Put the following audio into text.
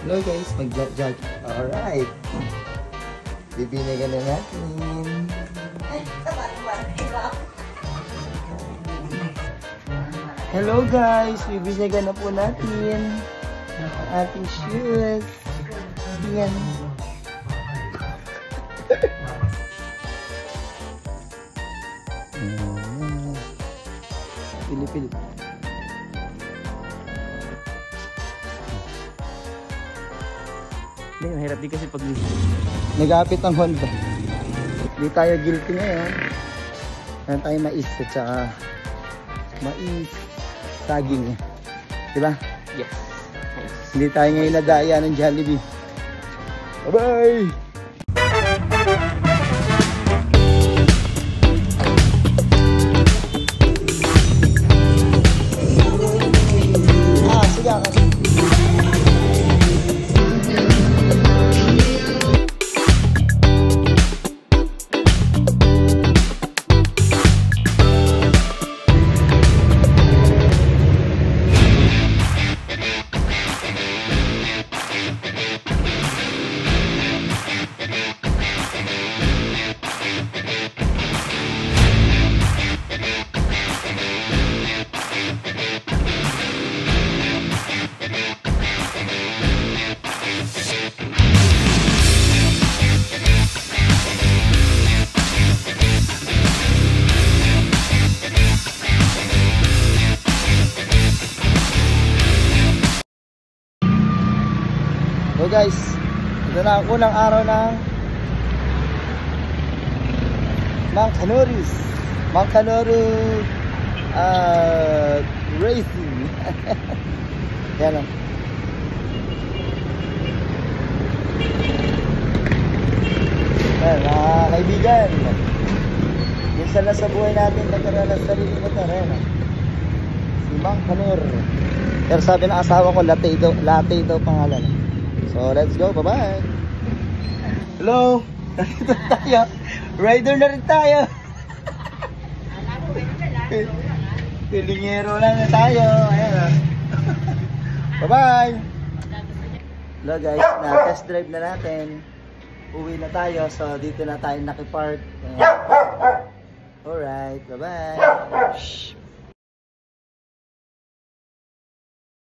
Hello guys, mag-jog. Alright. Bibinigan na natin. Hello guys, bibinigan na po natin ang ating shoes. Yan. Pilip-pilip. Hindi, mahirap din kasi pag nag-aapit ang Honda. Hindi tayo guilty ngayon. Meron tayo mais at saka mais saging. Diba? yes. Hindi tayo ngayon nadaya ng Jollibee. Bye-bye! Sige ako. So guys, ito na ang unang araw ng Mangkanuru racing. Yan o. Yan mga kaibigan, minsan na sa buhay natin nagkaranas sarili motor. Yan o, si Mangkanuru. Pero sabi ng asawa ko, latte ito pangalan. So let's go, bye-bye. Hello, narito tayo. Rider na rin tayo. Pilingero lang na tayo. Ayan. Bye-bye. Hello guys, na-test drive na natin. Uwi na tayo, so dito na tayo nakipark. Alright, bye-bye.